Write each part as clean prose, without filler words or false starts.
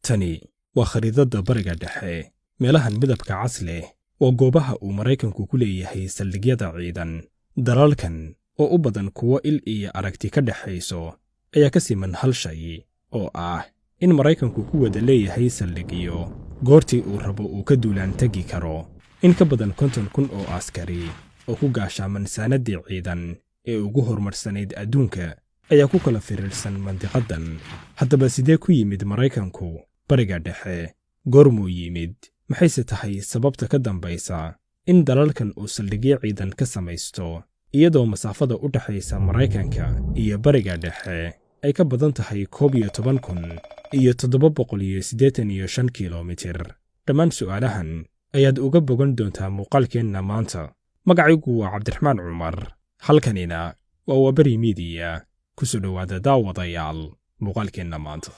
tani waa khariidadda bariga dhexe. meelahan midabka cas leh waa goobaha uu Maraykanku ku leeyahay saldhigyada ciidan. dalalkan oo u badan kuwo il iyo aragti ka dhaxayso ayaa ka siman hal shay oo ah in Maraykanku ku wada leeyahay saldhigyo goortii uu rabo uu ka duulaan tagi karo. in ka badan 50,000 oo askari oo ku gaashaaman saanadii ciidan ee ugu horumarsanayd adduunka ayaa ku kala firiirsan mandiqadan. haddaba sidee ku yimid Maraykanku bariga dhexe? goormuu yimid? maxayse tahay sababta ka dambaysa in dalalkan uu saldhigyo ciidan ka samaysto iyadoo masaafada u dhaxaysa Maraykanka iyo bariga dhexe ay ka badan tahay 11,000 iyo 785 kiiloomitir? dhammaan su'aalahan ayaad uga bogan doontaa muuqaalkeenna maanta. magacaygu waa Cabdiraxmaan Cumar, halkanina waa Wabari Media. ku soo dhawaada daawadayaal muuqaalkeenna maanta.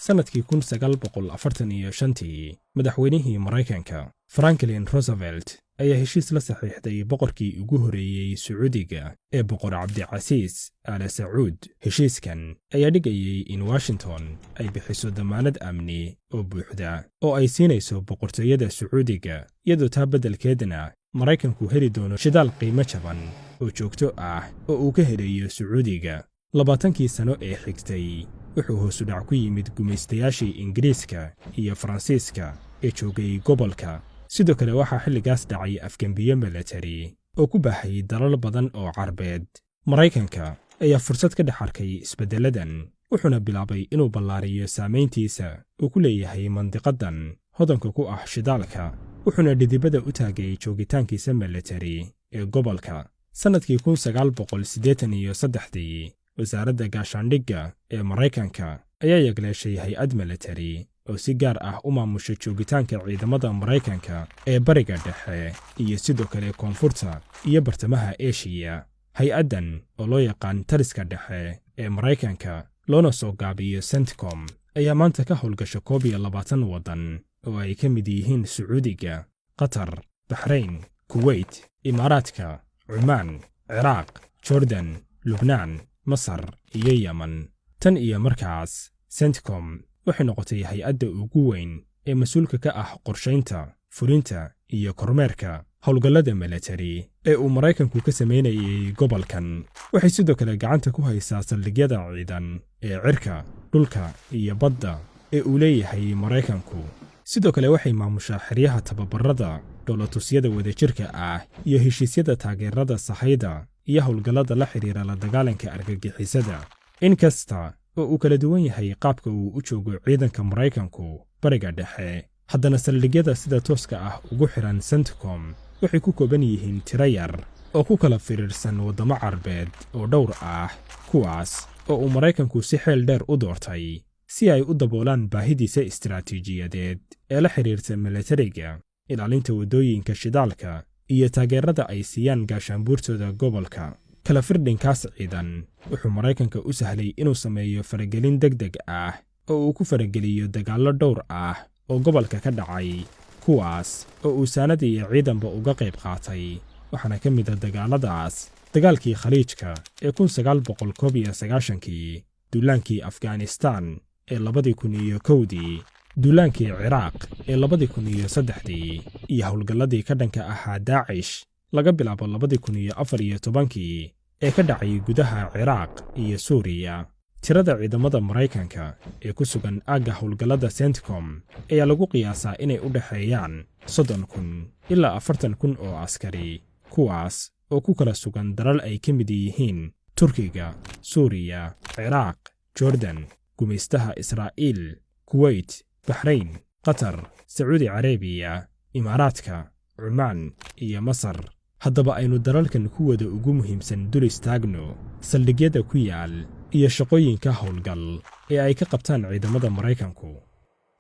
sanadkii 1945 madaxweynihii Maraykanka Franklin Roosevelt ayaa heshiis la saxiixday boqorkii ugu horeeyay Sacuudiga ee boqor Cabdicasiis Al Sacuud. heshiiskan ayaa dhigayay in Washington ay bixiso damaanad amni oo buuxda oo ay siinayso boqortooyada Sacuudiga, iyadoo taa beddelkeedna Maraykanku heli doono shidaal qiimo jaban oo joogto ah oo uu ka helayo Sacuudiga. 20kii sano ee xigtay wuxuu hoos u dhac ku yimid gumaystayaashii Ingiriiska iyo Faransiiska ee joogay gobolka. sidoo kale waxaa xilligaas dhacay afgembiyo military oo ku baahay dalal badan oo Carbeed. Maraykanka ayaa fursad ka dhex arkay isbeddeladan, wuxuuna bilaabay inuu ballaariyo saamayntiisa uu ku leeyahay mandiqadan hodanka ku ah shidaalka, wuxuuna dhidibada u taagay joogitaankiisa military ee gobolka. sanadkii 1983 wasaaradda gaashaandhigga ee Maraykanka ayaa yagleeshay hay-ad military oo si gaar ah u maamusha joogitaanka ciidamada Maraykanka ee bariga dhexe iyo sidoo kale koonfurta iyo bartamaha Aasiya. hay-addan oo loo yaqaan taliska dhexe ee Maraykanka loona soo gaabiyo CENTCOM ayaa maanta ka howlgasha 21 waddan oo ay ka mid yihiin Sacuudiga, Qatar, Bahrain, Kuwait, Imaaraadka, Cumaan, Ciraaq, Jordan, Lubnaan, Masar iyo Yemen. tan iyo markaas CENTCOM waxay noqotay hay-adda ugu weyn ee mas'uulka ka ah qorshaynta, fulinta iyo kormeerka howlgallada military ee uu Maraykanku ka sameynayay gobolkan. waxay sidoo kale gacanta ku haysaa saldhigyada ciidan ee cirka, dhulka iyo badda ee uu leeyahay Maraykanku. sidoo kale waxay maamushaa xeryaha tababarada, dowlatusyada wadajirka ah iyo heshiisyada taageerada sahayda iyo howlgallada la xiriira la dagaalanka argagixisada. inkasta oo uu kala duwan yahay qaabka uu u joogo ciidanka Maraykanku bariga dhexe, haddana saldhigyada sida tooska ah ugu xiran CENTCOM waxay ku kooban yihiin tiro yar oo ku kala firiirsan waddamo Carbeed oo dhowr ah, kuwaas oo uu Maraykanku si xeel dheer u doortay si ay u daboolaan baahidiisa istiraatiijiyadeed ee la xiriirta militariga, ilaalinta waddooyinka shidaalka iyo taageerada ay siiyaan gaashaanbuurtooda gobolka. kala firdhinkaas ciidan wuxuu Maraykanka u sahlay inuu sameeyo faragelin degdeg ah oo uu ku farageliyo dagaallo dhowr ah oo gobolka ka dhacay, kuwaas oo uu saanad iyo ciidanba uga qayb qaatay. waxaana ka mid ah dagaalladaas dagaalkii Khaliijka ee 1991, duulaankii Afghanistan ee 2001, duulaankii Ciraaq ee 2003 iyo howlgalladii ka dhanka ahaa Daacish laga bilaabo 2014 ee ka dhacay gudaha Ciraaq iyo Suuriya. tirada ciidamada Maraykanka ee ku sugan aagga howlgallada CENTCOM ayaa lagu qiyaasaa inay u dhaxeeyaan 30,000 ilaa 40,000 oo askari, kuwaas oo ku kala sugan dalal ay ka mid yihiin Turkiga, Suuriya, Ciraaq, Jordan, gumaystaha Israa'iil, Kuwait, Bahrain, Qatar, Sacuudi Carabiya, Imaaraadka, Cumaan iyo Masar. haddaba aynu dalalkan ku wada ugu muhiimsan dul istaagno saldhigyada ku yaal iyo shaqooyinka howlgal ee ay ka qabtaan ciidamada Maraykanku.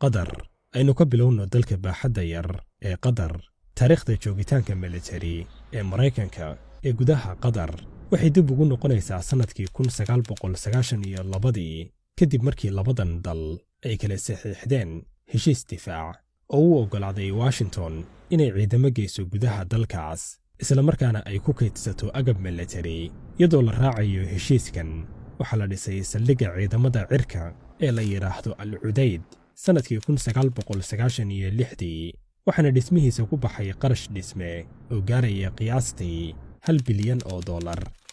Qatar. aynu ka bilowno dalka baaxadda yar ee Qatar. taariikhda joogitaanka military ee Maraykanka ee gudaha Qatar waxay dib ugu noqonaysaa sanadkii 1992 kadib markii labadan dal ay kala saxiixdeen heshiis difaac oo u oggolaaday Washington inay ciidamo geyso gudaha dalkaas, isla markaana ay ku kaydsato agab military. iyadoo la raacayo heshiiskan waxaa la dhisay saldhigga ciidamada cirka ee la yiraahdo Al Udeyd sannadkii 1996 waxaana dhismihiisa ku baxay qarash dhisme oo gaaraya qiyaastii $1 bilyan.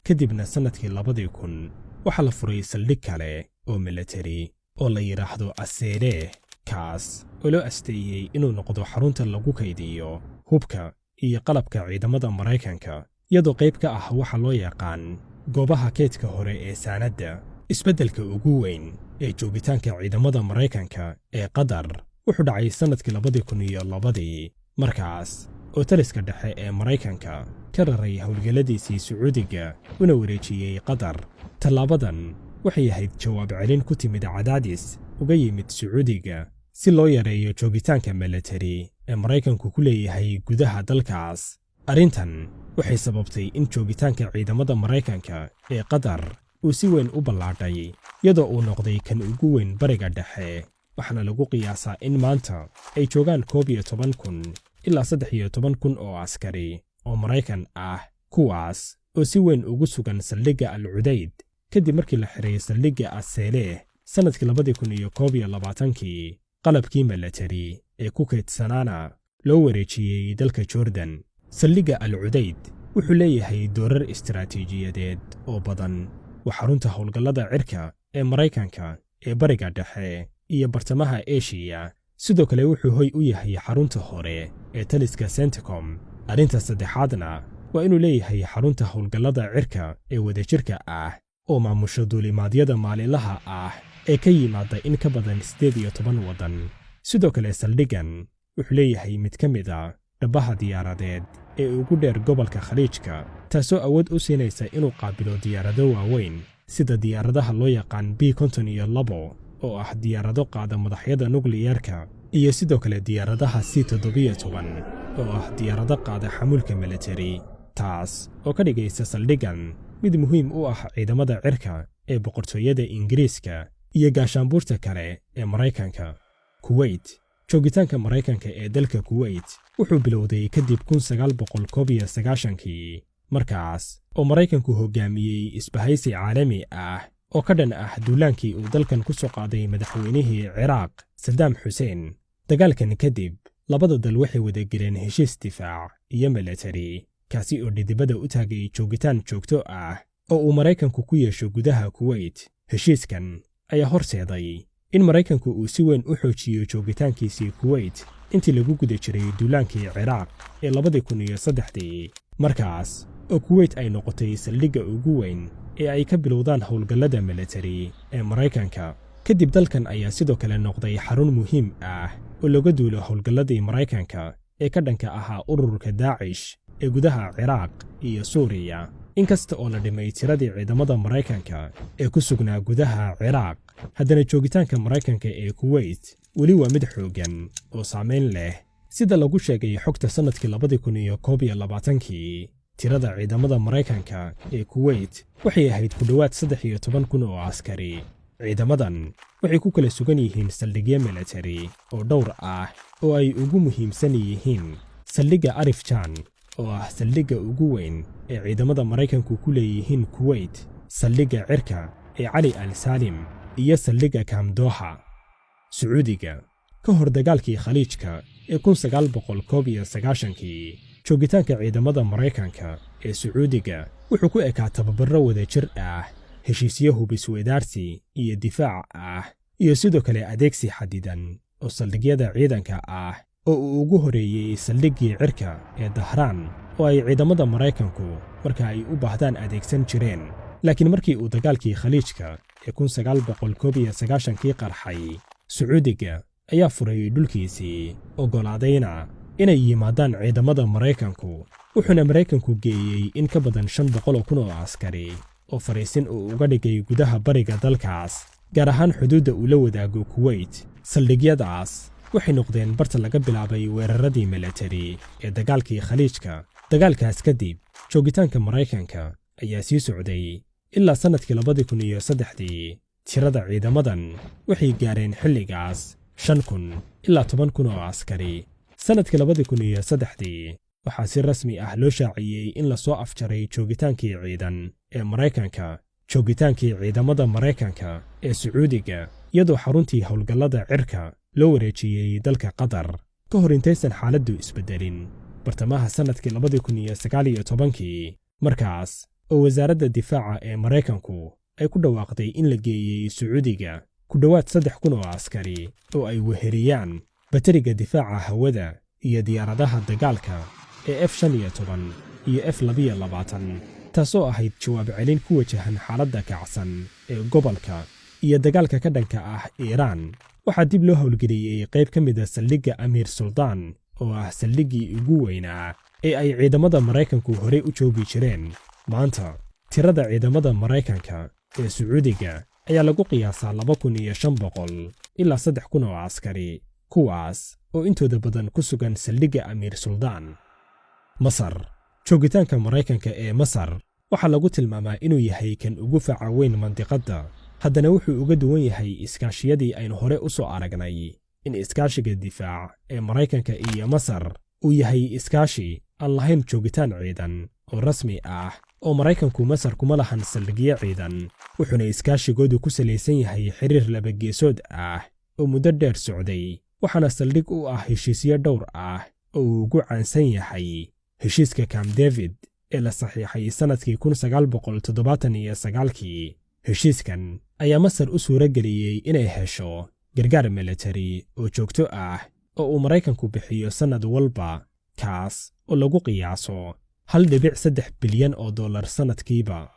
kadibna sannadkii 2000 waxaa la furay saldhig kale oo military oo la yidhaahdo Aseeleh, kaas oo loo asteeyey inuu noqdo xarunta lagu kaydiyo hubka iyo qalabka ciidamada Maraykanka, iyadoo qayb ka ah waxa loo yaqaan goobaha keydka hore ee saanadda. isbeddelka ugu weyn ee joogitaanka ciidamada Maraykanka ee Qatar wuxuu dhacay sannadkii 2002 markaas oo taliska dhexe ee Maraykanka ka raray howlgalladiisii Sacuudiga una wareejiyey Qatar. tallaabadan waxay ahayd jawaab celin ku timid cadaadis uga yimid Sacuudiga si loo yareeyo joogitaanka military ee Maraykanku ku leeyahay gudaha dalkaas. arrintan waxay sababtay in joogitaanka ciidamada Maraykanka ee Qatar uu si weyn u ballaadhay, iyadoo uu noqday kan ugu weyn bariga dhexe. waxaana lagu qiyaasaa in maanta ay joogaan 11,000 ilaa 13,000 oo askari oo Maraykan ah, kuwaas oo si weyn ugu sugan saldhigga Al-Udayd kadib markii la xiray saldhigga Aseeleh sannadkii 2021. qalabkii military ee ku kaydsanaana loo wareejiyey dalka Jordan. saldhigga Al-Udayd wuxuu leeyahay doorar istiraatiijiyadeed oo badan. waa xarunta howlgallada cirka ee Maraykanka ee bariga dhexe iyo bartamaha Aasiya. sidoo kale wuxuu hoy u yahay xarunta hore ee taliska CENTCOM. arrinta saddexaadna waa inuu leeyahay xarunta howlgallada cirka ee wadajirka ah oo maamusha duulimaadyada maalinlaha ah ee ka yimaada in ka badan 18 waddan. sidoo kale saldhiggan wuxuu leeyahay mid ka mid ah dhabaha diyaaradeed ee ugu dheer gobolka Khaliijka, taasoo awood u siinaysa inuu qaabilo diyaarado waaweyn sida diyaaradaha loo yaqaan B-52 oo ah diyaarado qaada madaxyada nukliyeerka, iyo sidoo kale diyaaradaha C-17 oo ah diyaarado qaada xamuulka military, taas oo ka dhigaysa saldhiggan mid muhiim u ah ciidamada cirka ee boqortooyada Ingiriiska iyo gaashaanbuurta kale ee Maraykanka. Kuwait. joogitaanka Maraykanka ee dalka Kuwait wuxuu bilowday kadib 1991 markaas oo Maraykanku hogaamiyey isbahaysi caalami ah oo ka dhan ah duulaankii uu dalkan ku soo qaaday madaxweynihii Ciraaq Saddam Hussein. dagaalkan kadib labada dal waxay wada galeen heshiis difaac iyo military, kaasi oo dhidibada u taagay joogitaan joogto ah oo uu Maraykanku ku yeesho gudaha Kuwait. heshiiskan ayaa horseeday in Maraykanku uu si weyn u xoojiyo joogitaankiisii Kuwait intii lagu guda jiray duulaankii Ciraaq ee 2003, markaas oo Kuwait ay noqotay saldhigga ugu weyn ee ay ka bilowdaan howlgallada military ee Maraykanka. kadib dalkan ayaa sidoo kale noqday xarun muhiim ah oo laga duulo howlgalladii Maraykanka ee ka dhanka ahaa ururka Daacish ee gudaha Ciraaq iyo Suuriya. inkasta oo la dhimay tiradii ciidamada Maraykanka ee ku sugnaa gudaha Ciraaq, haddana joogitaanka Maraykanka ee Kuwait weli waa mid xooggan oo saameyn leh. sida lagu sheegay xogta sannadkii 2021, tirada ciidamada Maraykanka ee Kuwait waxay ahayd ku dhowaad 13,000 oo askari. ciidamadan waxay ku kala sugan yihiin saldhigyo military oo dhowr ah oo ay ugu muhiimsan yihiin saldhigga Arif Jan oo ah saldhigga ugu weyn ee ciidamada Maraykanku ku leeyihiin Kuwait, saldhigga cirka ee Ali al-Salim, iyo saldhigga Camp Doha. Sacuudiga. ka hor dagaalkii Khaliijka ee 1991, joogitaanka ciidamada Maraykanka ee Sacuudiga wuxuu ku ekaa tababaro wadajir ah, heshiisyo hubisweydaarsi iyo difaac ah, iyo sidoo kale adeegsi xadidan oo saldhigyada ciidanka ah oo uu ugu horeeyey saldhiggii cirka ee Dahraan oo ay ciidamada Maraykanku marka ay u baahdaan adeegsan jireen. laakiin markii uu dagaalkii Khaliijka ee 1991 qarxay, Sacuudiga ayaa furay dhulkiisii, ogolaadayna inay yimaadaan ciidamada Maraykanku, wuxuuna Maraykanku geeyey in ka badan 500,000 oo askari oo fariisin uu uga dhigay gudaha bariga dalkaas, gaar ahaan xuduudda uu la wadaago Kuwait. saldhigyadaas waxay noqdeen barta laga bilaabay weeraradii military ee dagaalkii Khaliijka. dagaalkaas kadib, joogitaanka Maraykanka ayaa sii socday ilaa sannadkii 2003. tirada ciidamadan waxay gaareen xilligaas 5,000 ilaa 10,000 oo askari. sannadkii 2003 waxaa si rasmi ah loo shaaciyey in la soo afjaray joogitaankii ciidan ee Maraykanka, joogitaankii ciidamada Maraykanka ee Sacuudiga, iyadoo xaruntii howlgallada cirka loo wareejiyey dalka qatar ka hor intaysan xaaladdu isbeddelin bartamaha sannadkii 2019 markaas oo wasaaradda difaaca ee Maraykanku ay ku dhawaaqday in la geeyey Sacuudiga ku dhowaad 3,000 oo askari oo ay weheriyaan bateriga difaaca hawada iyo diyaaradaha dagaalka ee F-15 iyo F-22 taasoo ahayd jawaab celin ku wajahan xaaladda kacsan ee gobolka iyo dagaalka ka dhanka ah Iiraan. waxaa dib loo howlgeliyey qayb ka mid ah saldhigga Amiir Suldaan oo ah saldhiggii ugu weynaa ee ay ciidamada Maraykanku horey u joogi jireen. maanta tirada ciidamada Maraykanka ee Sacuudiga ayaa lagu qiyaasaa 2,500 ilaa 3,000 oo askari kuwaas oo intooda badan ku sugan saldhigga Amiir Suldaan. Masar joogitaanka Maraykanka ee Masar waxaa lagu tilmaamaa inuu yahay kan ugu faca weyn mandiqadda haddana wuxuu uga duwan yahay iskaashiyadii aynu hore u soo aragnay in iskaashiga difaac ee Maraykanka iyo Masar uu yahay iskaashi aan lahayn joogitaan ciidan oo rasmi ah oo Maraykanku Masar kuma lahan saldhigyo ciidan wuxuuna iskaashigoodu ku salaysan yahay xiriir laba geesood ah oo muddo dheer socday waxaana saldhig u ah heshiisyo dhowr ah oo uu ugu caansan yahay heshiiska Camp David ee la saxiixay sanadkii 1979 heshiiskan ayaa Masar u suurageliyey inay hesho gargaar military oo joogto ah oo uu Maraykanku bixiyo sanad walba kaas oo lagu qiyaaso 1.3 bilyan oo dollar sanadkiiba.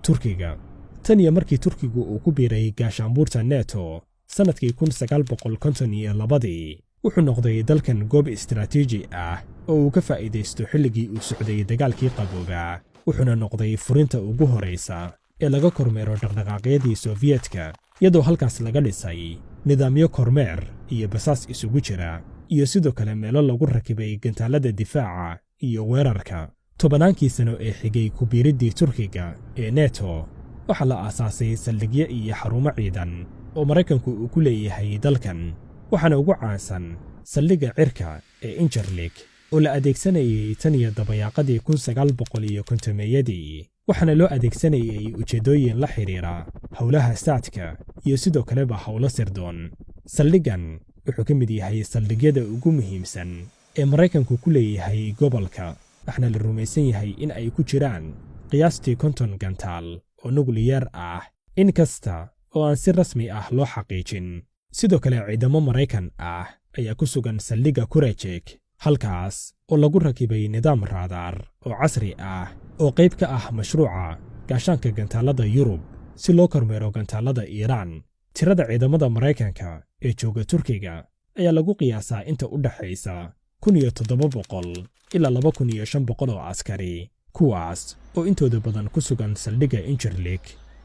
Turkiga tan iyo markii Turkigu uu ku biiray gaashaanbuurta NATO sanadkii 1952 wuxuu noqday dalkan goob istiraatiiji ah oo uu ka faa'iideysto xilligii uu socday dagaalkii qaboobaa wuxuuna noqday furinta ugu horeysa ee laga kormeero dhaqdhaqaaqyadii Soofiyeedka iyadoo halkaas laga dhisay nidaamyo kormeer iyo basaas isugu jira iyo sidoo kale meelo lagu rakibay gantaalada difaaca iyo weerarka. tobannaankii sano ee xigay ku biiriddii Turkiga ee NATO waxaa la aasaasay saldhigyo iyo xarumo ciidan oo Maraykanku uu ku leeyahay dalkan waxaana ugu caansan saldhigga cirka ee Incirlik oo la adeegsanayay tan iyo dabayaaqadii 1950-meeyadii waxaana loo adeegsanayay ujeedooyin la xiriira howlaha saadka iyo sidoo kaleba howlo sirdoon. saldhiggan wuxuu ka mid yahay saldhigyada ugu muhiimsan ee Maraykanku ku leeyahay gobolka waxaana la rumaysan yahay in ay ku jiraan qiyaastii 50 gantaal oo nukliyeer ah in kasta oo aan si rasmi ah loo xaqiijin. sidoo kale ciidamo Maraykan ah ayaa ku sugan saldhigga Kurajek halkaas oo lagu rakibay nidaam raadaar oo casri ah oo qayb ka ah mashruuca gaashaanka gantaalada Yurub si loo kormeero gantaalada Iiraan. tirada ciidamada Maraykanka ee jooga Turkiga ayaa lagu qiyaasaa inta u dhaxaysa 1,700 ilaa 2,500 oo askari kuwaas oo intooda badan ku sugan saldhigga Incirlik.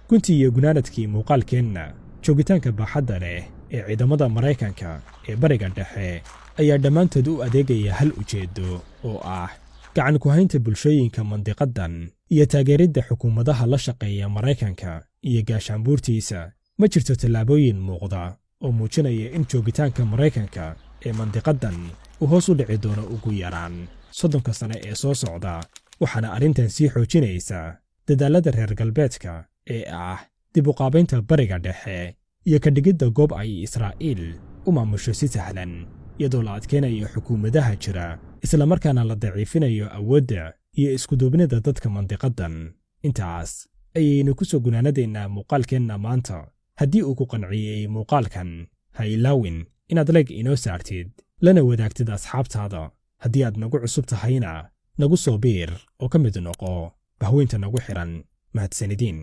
guntii iyo gunaanadkii muuqaalkeenna joogitaanka baaxadda leh ee ciidamada Maraykanka ee bariga dhexe ayaa dhammaantood u adeegaya hal ujeedo oo ah gacan ku haynta bulshooyinka mandiqadan iyo taageeridda xukuumadaha la shaqeeya Maraykanka iyo gaashaanbuurtiisa. ma jirto tallaabooyin muuqda oo muujinaya in joogitaanka Maraykanka ee mandiqadan uu hoos u dhici doono ugu yaraan 30 sano ee soo socda waxaana arrintan sii xoojinaysa dadaalada reer galbeedka ee ah dib u qaabaynta bariga dhexe iyo ka dhigidda goob ay Israa'iil u maamusho si sahlan iyadoo la adkeynayo xukuumadaha jira isla markaana la daciifinayo awoodda iyo isku duubnida dadka mandiqadan. intaas ayaynu ku soo gunaanadeennaa muuqaalkeenna maanta. haddii uu ku qanciyey muuqaalkan ha ilaawin inaad like inoo saartid lana wadaagtid asxaabtaada. haddii aad nagu cusub tahayna nagu soo biir oo ka mid noqo bahweynta nagu xiran. mahadsanidin.